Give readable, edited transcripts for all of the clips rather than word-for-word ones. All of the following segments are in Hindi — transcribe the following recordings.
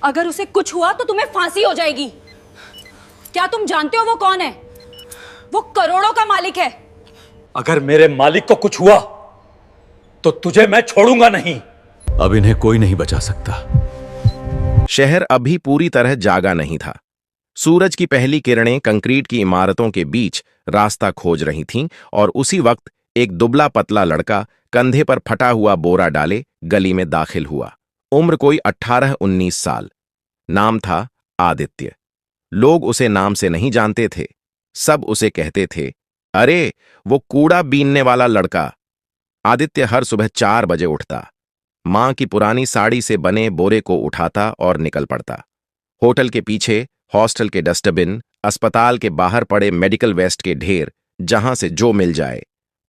अगर उसे कुछ हुआ तो तुम्हें फांसी हो जाएगी। क्या तुम जानते हो वो कौन है? वो करोड़ों का मालिक है। अगर मेरे मालिक को कुछ हुआ तो तुझे मैं छोड़ूंगा नहीं। अब इन्हें कोई नहीं बचा सकता। शहर अभी पूरी तरह जागा नहीं था। सूरज की पहली किरणें कंक्रीट की इमारतों के बीच रास्ता खोज रही थीं और उसी वक्त एक दुबला पतला लड़का कंधे पर फटा हुआ बोरा डाले गली में दाखिल हुआ। उम्र कोई 18-19 साल। नाम था आदित्य। लोग उसे नाम से नहीं जानते थे। सब उसे कहते थे, अरे वो कूड़ा बीनने वाला लड़का। आदित्य हर सुबह 4 बजे उठता, मां की पुरानी साड़ी से बने बोरे को उठाता और निकल पड़ता। होटल के पीछे हॉस्टल के डस्टबिन, अस्पताल के बाहर पड़े मेडिकल वेस्ट के ढेर, जहां से जो मिल जाए,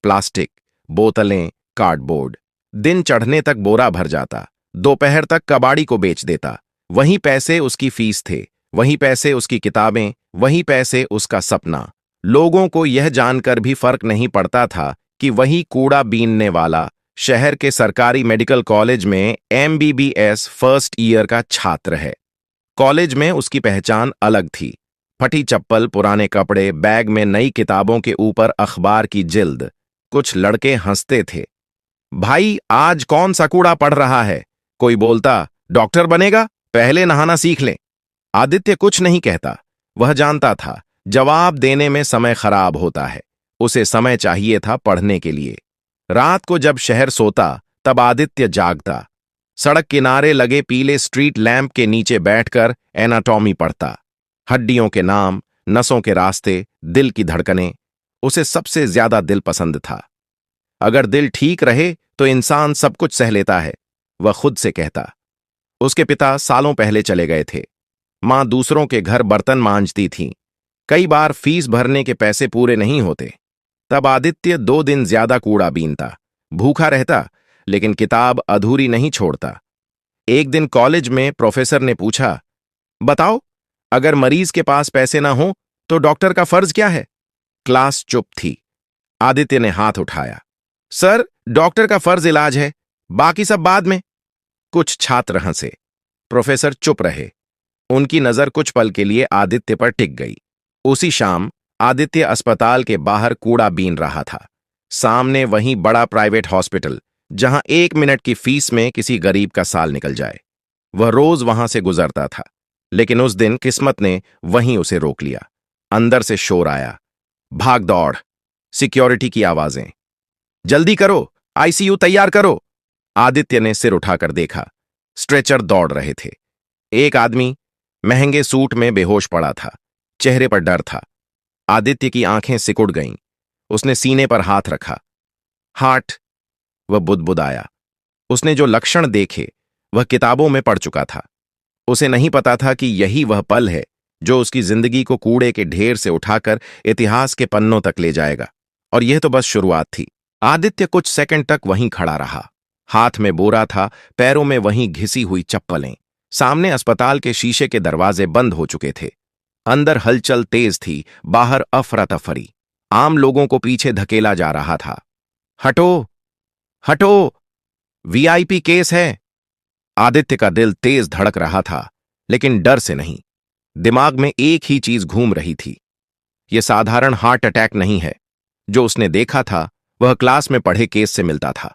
प्लास्टिक, बोतलें, कार्डबोर्ड। दिन चढ़ने तक बोरा भर जाता। दोपहर तक कबाड़ी को बेच देता। वहीं पैसे उसकी फीस थे, वहीं पैसे उसकी किताबें, वहीं पैसे उसका सपना। लोगों को यह जानकर भी फर्क नहीं पड़ता था कि वही कूड़ा बीनने वाला शहर के सरकारी मेडिकल कॉलेज में MBBS फर्स्ट ईयर का छात्र है। कॉलेज में उसकी पहचान अलग थी। फटी चप्पल, पुराने कपड़े, बैग में नई किताबों के ऊपर अखबार की जिल्द। कुछ लड़के हंसते थे, भाई आज कौन सा कूड़ा पढ़ रहा है? कोई बोलता, डॉक्टर बनेगा, पहले नहाना सीख ले। आदित्य कुछ नहीं कहता। वह जानता था जवाब देने में समय खराब होता है। उसे समय चाहिए था पढ़ने के लिए। रात को जब शहर सोता तब आदित्य जागता। सड़क किनारे लगे पीले स्ट्रीट लैंप के नीचे बैठकर एनाटॉमी पढ़ता। हड्डियों के नाम, नसों के रास्ते, दिल की धड़कनें। उसे सबसे ज्यादा दिल पसंद था। अगर दिल ठीक रहे तो इंसान सब कुछ सह लेता है, वह खुद से कहता। उसके पिता सालों पहले चले गए थे। मां दूसरों के घर बर्तन मांजती थीं। कई बार फीस भरने के पैसे पूरे नहीं होते। तब आदित्य 2 दिन ज्यादा कूड़ा बीनता। भूखा रहता लेकिन किताब अधूरी नहीं छोड़ता। एक दिन कॉलेज में प्रोफेसर ने पूछा, बताओ, अगर मरीज के पास पैसे ना हो तो डॉक्टर का फर्ज क्या है? क्लास चुप थी। आदित्य ने हाथ उठाया, सर, डॉक्टर का फर्ज इलाज है, बाकी सब बाद में। कुछ छात्र हंसे। प्रोफेसर चुप रहे। उनकी नजर कुछ पल के लिए आदित्य पर टिक गई। उसी शाम आदित्य अस्पताल के बाहर कूड़ा बीन रहा था। सामने वहीं बड़ा प्राइवेट हॉस्पिटल, जहां 1 मिनट की फीस में किसी गरीब का साल निकल जाए। वह रोज वहां से गुजरता था, लेकिन उस दिन किस्मत ने वहीं उसे रोक लिया। अंदर से शोर आया, भाग दौड़, सिक्योरिटी की आवाजें। जल्दी करो, आईसीयू तैयार करो। आदित्य ने सिर उठाकर देखा। स्ट्रेचर दौड़ रहे थे। एक आदमी महंगे सूट में बेहोश पड़ा था। चेहरे पर डर था। आदित्य की आंखें सिकुड़ गईं। उसने सीने पर हाथ रखा। हार्ट। वह बुदबुदाया। उसने जो लक्षण देखे वह किताबों में पढ़ चुका था। उसे नहीं पता था कि यही वह पल है जो उसकी जिंदगी को कूड़े के ढेर से उठाकर इतिहास के पन्नों तक ले जाएगा। और यह तो बस शुरुआत थी। आदित्य कुछ सेकंड तक वहीं खड़ा रहा। हाथ में बोरा था, पैरों में वहीं घिसी हुई चप्पलें। सामने अस्पताल के शीशे के दरवाजे बंद हो चुके थे। अंदर हलचल तेज थी, बाहर अफरा तफरी। आम लोगों को पीछे धकेला जा रहा था। हटो, हटो, VIP केस है। आदित्य का दिल तेज धड़क रहा था, लेकिन डर से नहीं। दिमाग में एक ही चीज घूम रही थी, यह साधारण हार्ट अटैक नहीं है। जो उसने देखा था वह क्लास में पढ़े केस से मिलता था।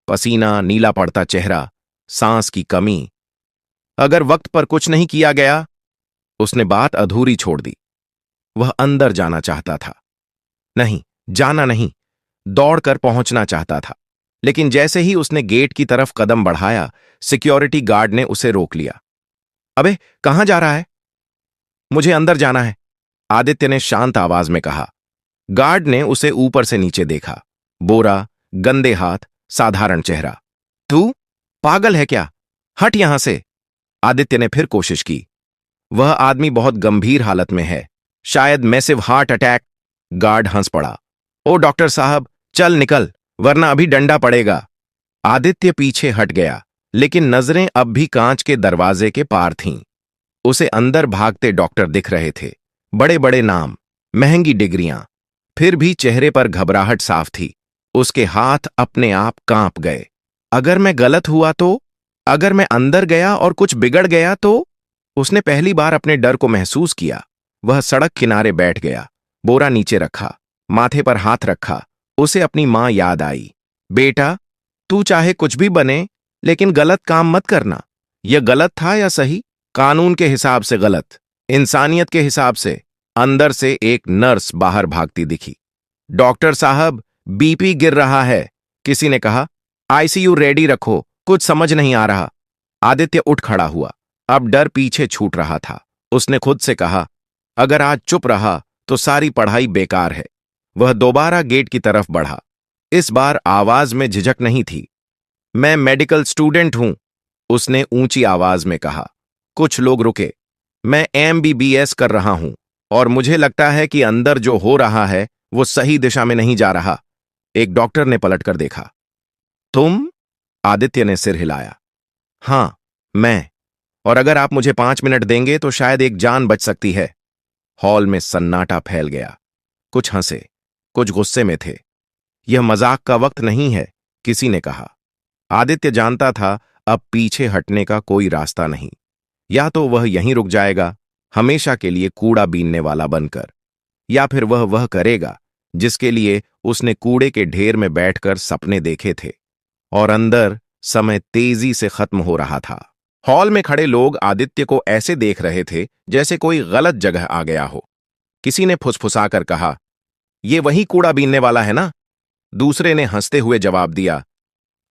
पसीना, नीला पड़ता चेहरा, सांस की कमी। अगर वक्त पर कुछ नहीं किया गया। उसने बात अधूरी छोड़ दी। वह अंदर जाना चाहता था। नहीं, जाना नहीं, दौड़कर पहुंचना चाहता था। लेकिन जैसे ही उसने गेट की तरफ कदम बढ़ाया, सिक्योरिटी गार्ड ने उसे रोक लिया। अबे, कहां जा रहा है? मुझे अंदर जाना है, आदित्य ने शांत आवाज में कहा। गार्ड ने उसे ऊपर से नीचे देखा। बोरा, गंदे हाथ, साधारण चेहरा। तू पागल है क्या? हट यहां से। आदित्य ने फिर कोशिश की। वह आदमी बहुत गंभीर हालत में है, शायद मैसिव हार्ट अटैक। गार्ड हंस पड़ा। ओ डॉक्टर साहब, चल निकल, वरना अभी डंडा पड़ेगा। आदित्य पीछे हट गया, लेकिन नजरें अब भी कांच के दरवाजे के पार थीं। उसे अंदर भागते डॉक्टर दिख रहे थे। बड़े बड़े नाम, महंगी डिग्रियां। फिर भी चेहरे पर घबराहट साफ थी। उसके हाथ अपने आप कांप गए। अगर मैं गलत हुआ तो? अगर मैं अंदर गया और कुछ बिगड़ गया तो? उसने पहली बार अपने डर को महसूस किया। वह सड़क किनारे बैठ गया, बोरा नीचे रखा, माथे पर हाथ रखा। उसे अपनी मां याद आई। बेटा, तू चाहे कुछ भी बने, लेकिन गलत काम मत करना। यह गलत था या सही? कानून के हिसाब से गलत, इंसानियत के हिसाब से। अंदर से एक नर्स बाहर भागती दिखी। डॉक्टर साहब, बीपी गिर रहा है, किसी ने कहा। आईसीयू रेडी रखो, कुछ समझ नहीं आ रहा। आदित्य उठ खड़ा हुआ। अब डर पीछे छूट रहा था। उसने खुद से कहा, अगर आज चुप रहा तो सारी पढ़ाई बेकार है। वह दोबारा गेट की तरफ बढ़ा। इस बार आवाज में झिझक नहीं थी। मैं मेडिकल स्टूडेंट हूं, उसने ऊंची आवाज में कहा। कुछ लोग रुके। मैं एमबीबीएस कर रहा हूं और मुझे लगता है कि अंदर जो हो रहा है वो सही दिशा में नहीं जा रहा। एक डॉक्टर ने पलटकर देखा। तुम? आदित्य ने सिर हिलाया। हां, मैं। और अगर आप मुझे 5 मिनट देंगे तो शायद एक जान बच सकती है। हॉल में सन्नाटा फैल गया। कुछ हंसे, कुछ गुस्से में थे। यह मजाक का वक्त नहीं है, किसी ने कहा। आदित्य जानता था अब पीछे हटने का कोई रास्ता नहीं। या तो वह यहीं रुक जाएगा, हमेशा के लिए कूड़ा बीनने वाला बनकर, या फिर वह करेगा जिसके लिए उसने कूड़े के ढेर में बैठकर सपने देखे थे। और अंदर समय तेजी से खत्म हो रहा था। हॉल में खड़े लोग आदित्य को ऐसे देख रहे थे जैसे कोई गलत जगह आ गया हो। किसी ने फुसफुसाकर कहा, ये वही कूड़ा बीनने वाला है ना? दूसरे ने हंसते हुए जवाब दिया,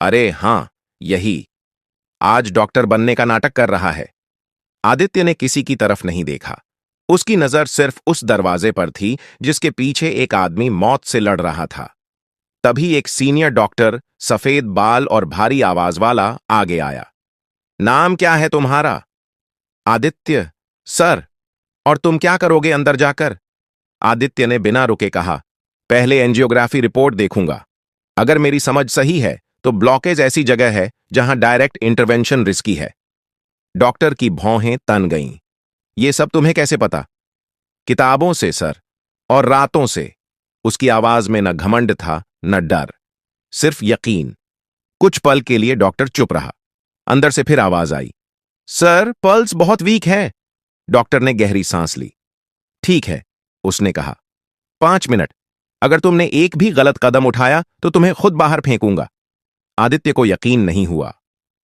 अरे हां, यही। आज डॉक्टर बनने का नाटक कर रहा है। आदित्य ने किसी की तरफ नहीं देखा। उसकी नजर सिर्फ उस दरवाजे पर थी जिसके पीछे एक आदमी मौत से लड़ रहा था। तभी एक सीनियर डॉक्टर, सफेद बाल और भारी आवाज वाला, आगे आया। नाम क्या है तुम्हारा? आदित्य, सर। और तुम क्या करोगे अंदर जाकर? आदित्य ने बिना रुके कहा, पहले एंजियोग्राफी रिपोर्ट देखूंगा। अगर मेरी समझ सही है तो ब्लॉकेज ऐसी जगह है जहां डायरेक्ट इंटरवेंशन रिस्की है। डॉक्टर की भौहें तन गईं। ये सब तुम्हें कैसे पता? किताबों से सर, और रातों से। उसकी आवाज में न घमंड था न डर, सिर्फ यकीन। कुछ पल के लिए डॉक्टर चुप रहा। अंदर से फिर आवाज आई, सर, पल्स बहुत वीक है। डॉक्टर ने गहरी सांस ली। ठीक है, उसने कहा, 5 मिनट। अगर तुमने एक भी गलत कदम उठाया तो तुम्हें खुद बाहर फेंकूंगा। आदित्य को यकीन नहीं हुआ।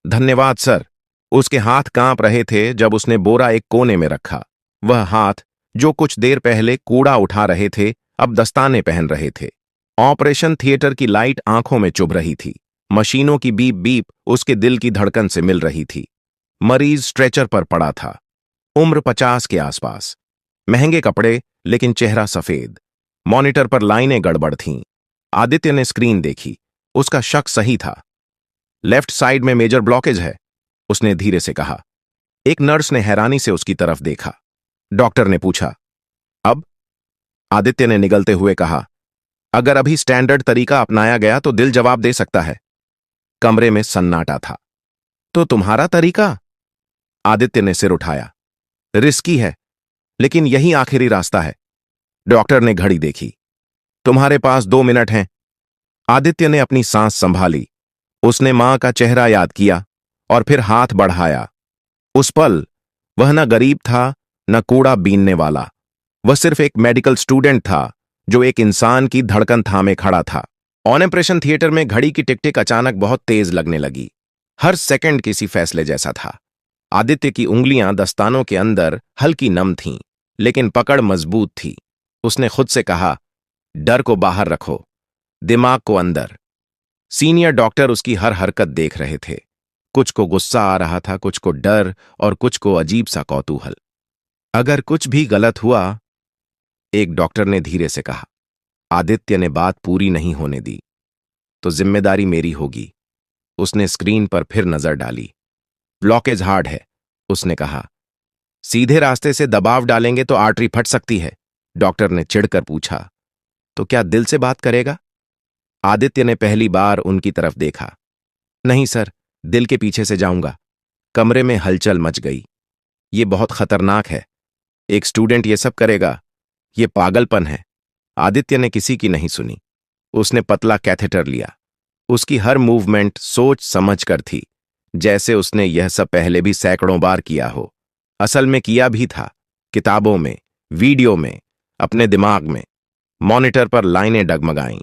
धन्यवाद सर। उसके हाथ कांप रहे थे जब उसने बोरा एक कोने में रखा। वह हाथ जो कुछ देर पहले कूड़ा उठा रहे थे अब दस्ताने पहन रहे थे। ऑपरेशन थिएटर की लाइट आंखों में चुभ रही थी। मशीनों की बीप बीप उसके दिल की धड़कन से मिल रही थी। मरीज स्ट्रेचर पर पड़ा था। उम्र 50 के आसपास। महंगे कपड़े, लेकिन चेहरा सफेद। मॉनिटर पर लाइनें गड़बड़ थीं। आदित्य ने स्क्रीन देखी। उसका शक सही था। लेफ्ट साइड में मेजर ब्लॉकेज है, उसने धीरे से कहा। एक नर्स ने हैरानी से उसकी तरफ देखा। डॉक्टर ने पूछा, अब? आदित्य ने निगलते हुए कहा, अगर अभी स्टैंडर्ड तरीका अपनाया गया तो दिल जवाब दे सकता है। कमरे में सन्नाटा था। तो तुम्हारा तरीका? आदित्य ने सिर उठाया। रिस्की है, लेकिन यही आखिरी रास्ता है। डॉक्टर ने घड़ी देखी। तुम्हारे पास 2 मिनट हैं। आदित्य ने अपनी सांस संभाली। उसने मां का चेहरा याद किया और फिर हाथ बढ़ाया। उस पल वह न गरीब था न कूड़ा बीनने वाला। वह सिर्फ एक मेडिकल स्टूडेंट था जो एक इंसान की धड़कन थामे खड़ा था। ऑपरेशन थिएटर में घड़ी की टिक-टिक अचानक बहुत तेज लगने लगी। हर सेकंड किसी फैसले जैसा था। आदित्य की उंगलियां दस्तानों के अंदर हल्की नम थीं, लेकिन पकड़ मजबूत थी। उसने खुद से कहा, डर को बाहर रखो, दिमाग को अंदर। सीनियर डॉक्टर उसकी हर हरकत देख रहे थे। कुछ को गुस्सा आ रहा था, कुछ को डर और कुछ को अजीब सा कौतूहल। अगर कुछ भी गलत हुआ, एक डॉक्टर ने धीरे से कहा। आदित्य ने बात पूरी नहीं होने दी। तो जिम्मेदारी मेरी होगी। उसने स्क्रीन पर फिर नजर डाली। ब्लॉकेज हार्ड है, उसने कहा। सीधे रास्ते से दबाव डालेंगे तो आर्टरी फट सकती है। डॉक्टर ने चिढ़कर पूछा, तो क्या दिल से बात करेगा? आदित्य ने पहली बार उनकी तरफ देखा। नहीं सर, दिल के पीछे से जाऊंगा। कमरे में हलचल मच गई। ये बहुत खतरनाक है। एक स्टूडेंट ये सब करेगा, ये पागलपन है। आदित्य ने किसी की नहीं सुनी। उसने पतला कैथेटर लिया। उसकी हर मूवमेंट सोच समझ कर थी, जैसे उसने यह सब पहले भी सैकड़ों बार किया हो। असल में किया भी था, किताबों में, वीडियो में, अपने दिमाग में। मॉनिटर पर लाइनें डगमगाईं।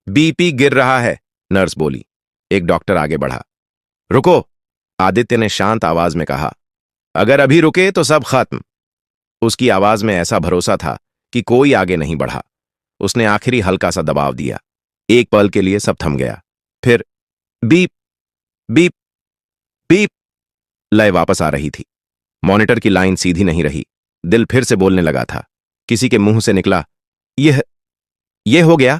बीपी गिर रहा है, नर्स बोली। एक डॉक्टर आगे बढ़ा। रुको, आदित्य ने शांत आवाज में कहा। अगर अभी रुके तो सब खत्म। उसकी आवाज में ऐसा भरोसा था कि कोई आगे नहीं बढ़ा। उसने आखिरी हल्का सा दबाव दिया। एक पल के लिए सब थम गया। फिर बीप बीप बीप लय वापस आ रही थी। मॉनिटर की लाइन सीधी नहीं रही। दिल फिर से बोलने लगा था। किसी के मुंह से निकला, यह हो गया।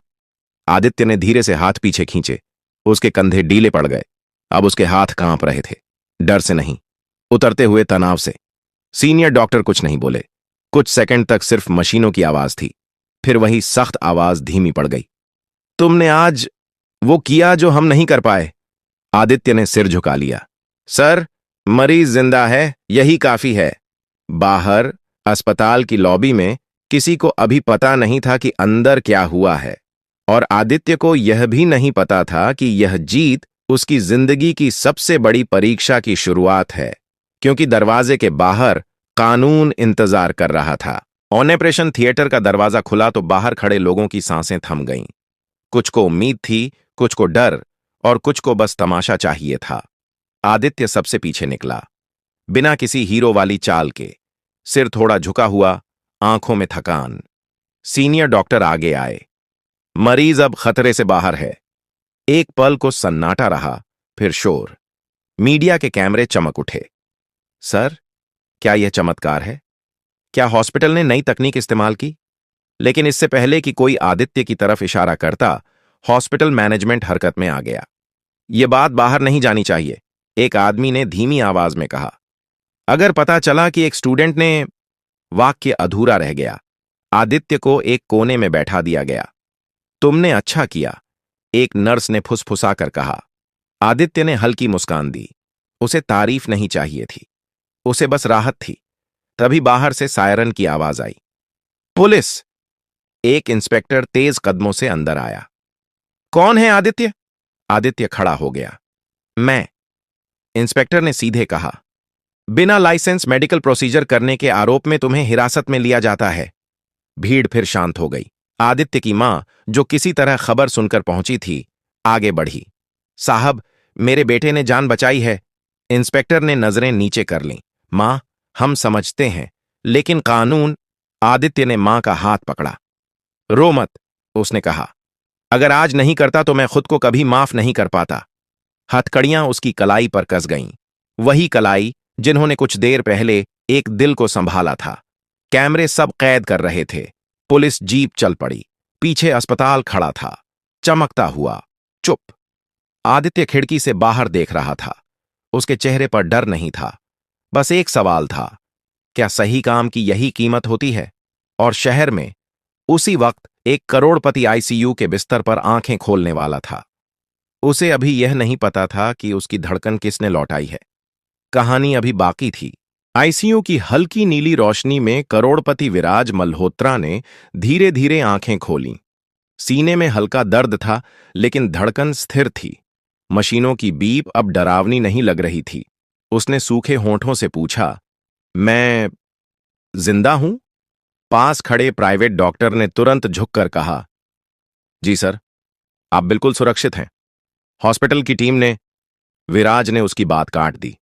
आदित्य ने धीरे से हाथ पीछे खींचे। उसके कंधे डीले पड़ गए। अब उसके हाथ कांप रहे थे, डर से नहीं, उतरते हुए तनाव से। सीनियर डॉक्टर कुछ नहीं बोले। कुछ सेकंड तक सिर्फ मशीनों की आवाज थी। फिर वही सख्त आवाज धीमी पड़ गई। तुमने आज वो किया जो हम नहीं कर पाए। आदित्य ने सिर झुका लिया। सर, मरीज जिंदा है, यही काफी है। बाहर अस्पताल की लॉबी में किसी को अभी पता नहीं था कि अंदर क्या हुआ है, और आदित्य को यह भी नहीं पता था कि यह जीत उसकी जिंदगी की सबसे बड़ी परीक्षा की शुरुआत है, क्योंकि दरवाजे के बाहर कानून इंतजार कर रहा था। ऑपरेशन थिएटर का दरवाजा खुला तो बाहर खड़े लोगों की सांसें थम गईं। कुछ को उम्मीद थी, कुछ को डर, और कुछ को बस तमाशा चाहिए था। आदित्य सबसे पीछे निकला, बिना किसी हीरो वाली चाल के, सिर थोड़ा झुका हुआ, आंखों में थकान। सीनियर डॉक्टर आगे आए। मरीज अब खतरे से बाहर है। एक पल को सन्नाटा रहा, फिर शोर। मीडिया के कैमरे चमक उठे। सर, क्या यह चमत्कार है? क्या हॉस्पिटल ने नई तकनीक इस्तेमाल की? लेकिन इससे पहले कि कोई आदित्य की तरफ इशारा करता, हॉस्पिटल मैनेजमेंट हरकत में आ गया। यह बात बाहर नहीं जानी चाहिए, एक आदमी ने धीमी आवाज में कहा। अगर पता चला कि एक स्टूडेंट ने, वाक्य अधूरा रह गया। आदित्य को एक कोने में बैठा दिया गया। तुमने अच्छा किया, एक नर्स ने फुसफुसाकर कहा। आदित्य ने हल्की मुस्कान दी। उसे तारीफ नहीं चाहिए थी, उसे बस राहत थी। तभी बाहर से सायरन की आवाज आई। पुलिस! एक इंस्पेक्टर तेज कदमों से अंदर आया। कौन है आदित्य? आदित्य खड़ा हो गया। मैं। इंस्पेक्टर ने सीधे कहा। बिना लाइसेंस मेडिकल प्रोसीजर करने के आरोप में तुम्हें हिरासत में लिया जाता है। भीड़ फिर शांत हो गई। आदित्य की मां, जो किसी तरह खबर सुनकर पहुंची थी, आगे बढ़ी। साहब, मेरे बेटे ने जान बचाई है। इंस्पेक्टर ने नजरें नीचे कर लीं। मां, हम समझते हैं, लेकिन कानून। आदित्य ने मां का हाथ पकड़ा। रो मत, उसने कहा। अगर आज नहीं करता तो मैं खुद को कभी माफ नहीं कर पाता। हथकड़ियां उसकी कलाई पर कस गईं, वही कलाई जिन्होंने कुछ देर पहले एक दिल को संभाला था। कैमरे सब कैद कर रहे थे। पुलिस जीप चल पड़ी। पीछे अस्पताल खड़ा था, चमकता हुआ, चुप। आदित्य खिड़की से बाहर देख रहा था। उसके चेहरे पर डर नहीं था, बस एक सवाल था, क्या सही काम की यही कीमत होती है? और शहर में उसी वक्त एक करोड़पति आईसीयू के बिस्तर पर आंखें खोलने वाला था। उसे अभी यह नहीं पता था कि उसकी धड़कन किसने लौटाई है। कहानी अभी बाकी थी। आईसीयू की हल्की नीली रोशनी में करोड़पति विराज मल्होत्रा ने धीरे धीरे आंखें खोलीं। सीने में हल्का दर्द था, लेकिन धड़कन स्थिर थी। मशीनों की बीप अब डरावनी नहीं लग रही थी। उसने सूखे होंठों से पूछा, मैं जिंदा हूं? पास खड़े प्राइवेट डॉक्टर ने तुरंत झुककर कहा, जी सर, आप बिल्कुल सुरक्षित हैं। हॉस्पिटल की टीम ने। विराज ने उसकी बात काट दी।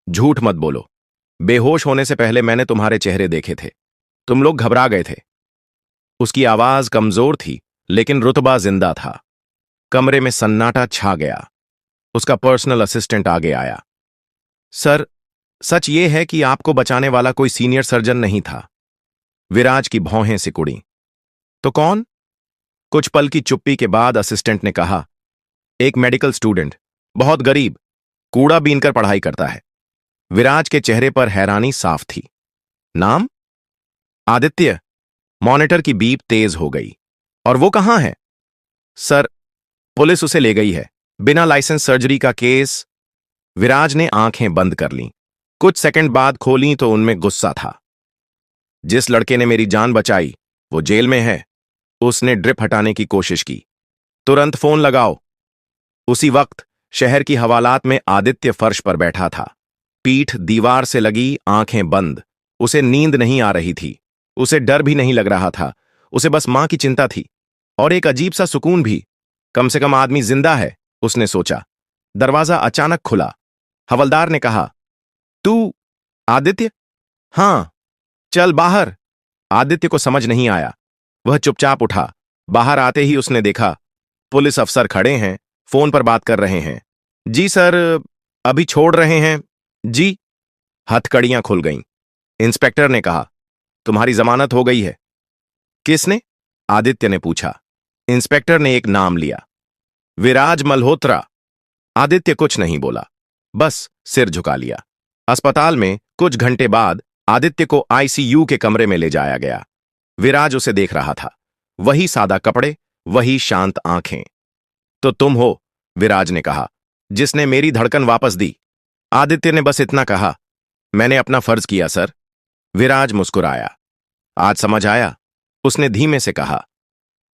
झूठ मत बोलो। बेहोश होने से पहले मैंने तुम्हारे चेहरे देखे थे। तुम लोग घबरा गए थे। उसकी आवाज कमजोर थी, लेकिन रुतबा जिंदा था। कमरे में सन्नाटा छा गया। उसका पर्सनल असिस्टेंट आगे आया। सर, सच ये है कि आपको बचाने वाला कोई सीनियर सर्जन नहीं था। विराज की भौहें सिकुड़ी। तो कौन? कुछ पल की चुप्पी के बाद असिस्टेंट ने कहा, एक मेडिकल स्टूडेंट, बहुत गरीब, कूड़ा बीनकर पढ़ाई करता है। विराज के चेहरे पर हैरानी साफ थी। नाम? आदित्य। मॉनिटर की बीप तेज हो गई। और वो कहां है? सर, पुलिस उसे ले गई है, बिना लाइसेंस सर्जरी का केस। विराज ने आंखें बंद कर लीं। कुछ सेकंड बाद खोलीं तो उनमें गुस्सा था। जिस लड़के ने मेरी जान बचाई, वो जेल में है। उसने ड्रिप हटाने की कोशिश की। तुरंत फोन लगाओ। उसी वक्त शहर की हवालात में आदित्य फर्श पर बैठा था। पीठ दीवार से लगी, आंखें बंद। उसे नींद नहीं आ रही थी, उसे डर भी नहीं लग रहा था, उसे बस मां की चिंता थी और एक अजीब सा सुकून भी। कम से कम आदमी जिंदा है, उसने सोचा। दरवाजा अचानक खुला। हवलदार ने कहा, तू आदित्य? हां, चल बाहर। आदित्य को समझ नहीं आया। वह चुपचाप उठा। बाहर आते ही उसने देखा पुलिस अफसर खड़े हैं, फोन पर बात कर रहे हैं। जी सर, अभी छोड़ रहे हैं जी। हथकड़ियां खुल गईं। इंस्पेक्टर ने कहा, तुम्हारी जमानत हो गई है। किसने? आदित्य ने पूछा। इंस्पेक्टर ने एक नाम लिया, विराज मल्होत्रा। आदित्य कुछ नहीं बोला, बस सिर झुका लिया। अस्पताल में कुछ घंटे बाद आदित्य को आईसीयू के कमरे में ले जाया गया। विराज उसे देख रहा था। वही सादा कपड़े, वही शांत आंखें। तो तुम हो, विराज ने कहा, जिसने मेरी धड़कन वापस दी। आदित्य ने बस इतना कहा, मैंने अपना फर्ज किया सर। विराज मुस्कुराया। आज समझ आया, उसने धीमे से कहा।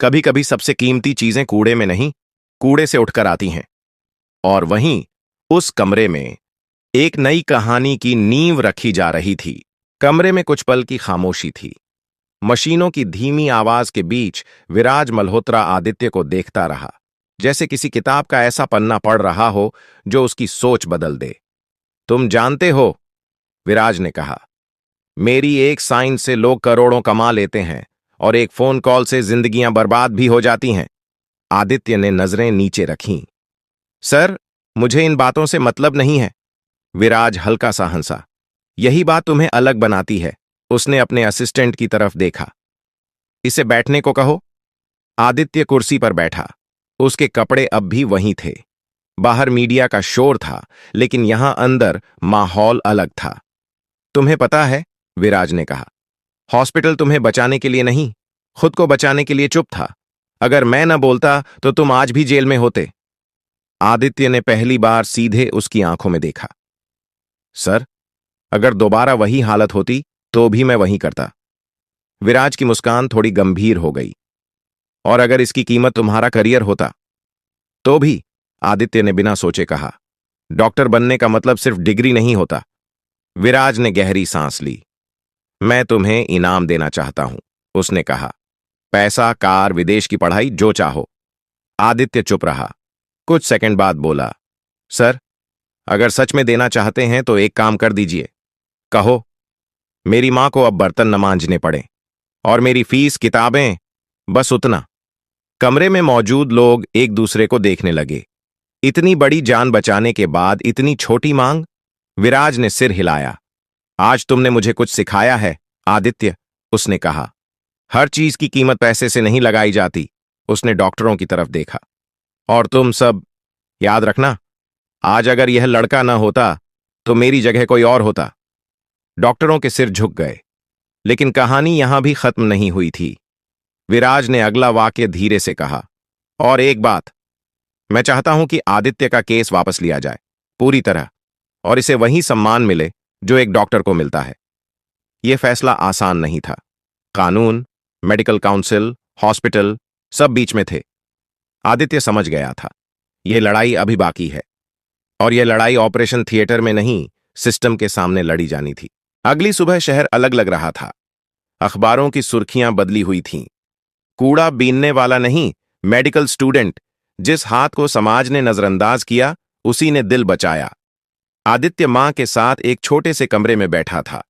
कभी कभी सबसे कीमती चीजें कूड़े में नहीं, कूड़े से उठकर आती हैं। और वहीं उस कमरे में एक नई कहानी की नींव रखी जा रही थी। कमरे में कुछ पल की खामोशी थी। मशीनों की धीमी आवाज के बीच विराज मल्होत्रा आदित्य को देखता रहा, जैसे किसी किताब का ऐसा पन्ना पढ़ रहा हो जो उसकी सोच बदल दे। तुम जानते हो, विराज ने कहा, मेरी एक साइन से लोग करोड़ों कमा लेते हैं और एक फोन कॉल से जिंदगियां बर्बाद भी हो जाती हैं। आदित्य ने नजरें नीचे रखीं। सर, मुझे इन बातों से मतलब नहीं है। विराज हल्का सा हंसा। यही बात तुम्हें अलग बनाती है। उसने अपने असिस्टेंट की तरफ देखा। इसे बैठने को कहो। आदित्य कुर्सी पर बैठा। उसके कपड़े अब भी वहीं थे। बाहर मीडिया का शोर था, लेकिन यहां अंदर माहौल अलग था। तुम्हें पता है, विराज ने कहा, हॉस्पिटल तुम्हें बचाने के लिए नहीं, खुद को बचाने के लिए चुप था। अगर मैं न बोलता तो तुम आज भी जेल में होते। आदित्य ने पहली बार सीधे उसकी आंखों में देखा। सर, अगर दोबारा वही हालत होती तो भी मैं वही करता। विराज की मुस्कान थोड़ी गंभीर हो गई। और अगर इसकी कीमत तुम्हारा करियर होता तो भी, आदित्य ने बिना सोचे कहा। डॉक्टर बनने का मतलब सिर्फ डिग्री नहीं होता। विराज ने गहरी सांस ली। मैं तुम्हें इनाम देना चाहता हूं, उसने कहा। पैसा, कार, विदेश की पढ़ाई, जो चाहो। आदित्य चुप रहा। कुछ सेकंड बाद बोला, सर, अगर सच में देना चाहते हैं तो एक काम कर दीजिए। कहो। मेरी मां को अब बर्तन न मांजने पड़े और मेरी फीस, किताबें, बस उतना। कमरे में मौजूद लोग एक दूसरे को देखने लगे। इतनी बड़ी जान बचाने के बाद इतनी छोटी मांग? विराज ने सिर हिलाया। आज तुमने मुझे कुछ सिखाया है, आदित्य, उसने कहा। हर चीज की कीमत पैसे से नहीं लगाई जाती। उसने डॉक्टरों की तरफ देखा। और तुम सब याद रखना, आज अगर यह लड़का न होता तो मेरी जगह कोई और होता। डॉक्टरों के सिर झुक गए। लेकिन कहानी यहां भी खत्म नहीं हुई थी। विराज ने अगला वाक्य धीरे से कहा, और एक बात, मैं चाहता हूं कि आदित्य का केस वापस लिया जाए, पूरी तरह, और इसे वही सम्मान मिले जो एक डॉक्टर को मिलता है। यह फैसला आसान नहीं था। कानून, मेडिकल काउंसिल, हॉस्पिटल, सब बीच में थे। आदित्य समझ गया था, यह लड़ाई अभी बाकी है। और यह लड़ाई ऑपरेशन थिएटर में नहीं, सिस्टम के सामने लड़ी जानी थी। अगली सुबह शहर अलग लग रहा था। अखबारों की सुर्खियां बदली हुई थीं। कूड़ा बीनने वाला नहीं, मेडिकल स्टूडेंट। जिस हाथ को समाज ने नजरअंदाज किया, उसी ने दिल बचाया। आदित्य मां के साथ एक छोटे से कमरे में बैठा था।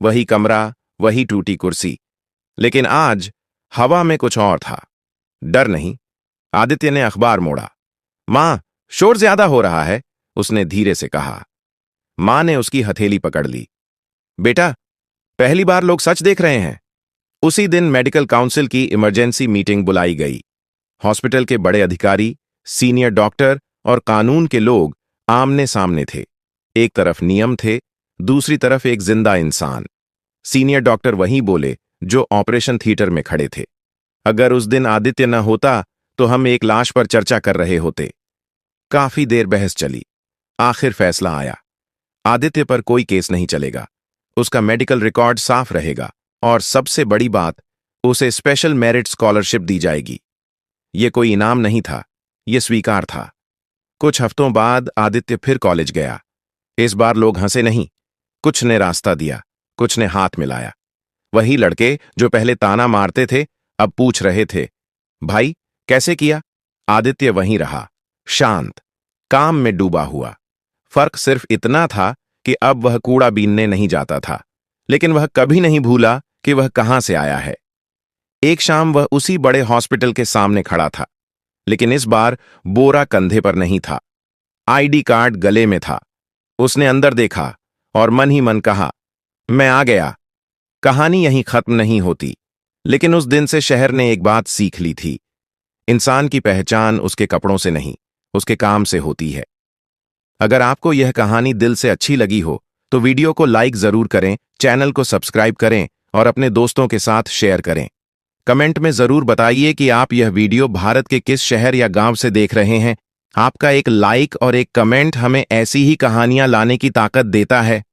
वही कमरा, वही टूटी कुर्सी। लेकिन आज हवा में कुछ और था। डर नहीं। आदित्य ने अखबार मोड़ा। मां, शोर ज्यादा हो रहा है, उसने धीरे से कहा। मां ने उसकी हथेली पकड़ ली। बेटा, पहली बार लोग सच देख रहे हैं। उसी दिन मेडिकल काउंसिल की इमरजेंसी मीटिंग बुलाई गई। हॉस्पिटल के बड़े अधिकारी, सीनियर डॉक्टर और कानून के लोग आमने सामने थे। एक तरफ नियम थे, दूसरी तरफ एक जिंदा इंसान। सीनियर डॉक्टर वही बोले जो ऑपरेशन थिएटर में खड़े थे। अगर उस दिन आदित्य न होता तो हम एक लाश पर चर्चा कर रहे होते। काफी देर बहस चली। आखिर फैसला आया। आदित्य पर कोई केस नहीं चलेगा। उसका मेडिकल रिकॉर्ड साफ रहेगा और सबसे बड़ी बात, उसे स्पेशल मेरिट स्कॉलरशिप दी जाएगी। यह कोई इनाम नहीं था, यह स्वीकार था। कुछ हफ्तों बाद आदित्य फिर कॉलेज गया। इस बार लोग हंसे नहीं। कुछ ने रास्ता दिया, कुछ ने हाथ मिलाया। वही लड़के जो पहले ताना मारते थे अब पूछ रहे थे, भाई कैसे किया? आदित्य वहीं रहा, शांत, काम में डूबा हुआ। फर्क सिर्फ इतना था कि अब वह कूड़ा बीनने नहीं जाता था, लेकिन वह कभी नहीं भूला कि वह कहां से आया है। एक शाम वह उसी बड़े हॉस्पिटल के सामने खड़ा था, लेकिन इस बार बोरा कंधे पर नहीं था, आईडी कार्ड गले में था। उसने अंदर देखा और मन ही मन कहा, मैं आ गया। कहानी यहीं खत्म नहीं होती, लेकिन उस दिन से शहर ने एक बात सीख ली थी, इंसान की पहचान उसके कपड़ों से नहीं, उसके काम से होती है। अगर आपको यह कहानी दिल से अच्छी लगी हो तो वीडियो को लाइक जरूर करें, चैनल को सब्सक्राइब करें और अपने दोस्तों के साथ शेयर करें। कमेंट में जरूर बताइए कि आप यह वीडियो भारत के किस शहर या गांव से देख रहे हैं। आपका एक लाइक और एक कमेंट हमें ऐसी ही कहानियां लाने की ताकत देता है।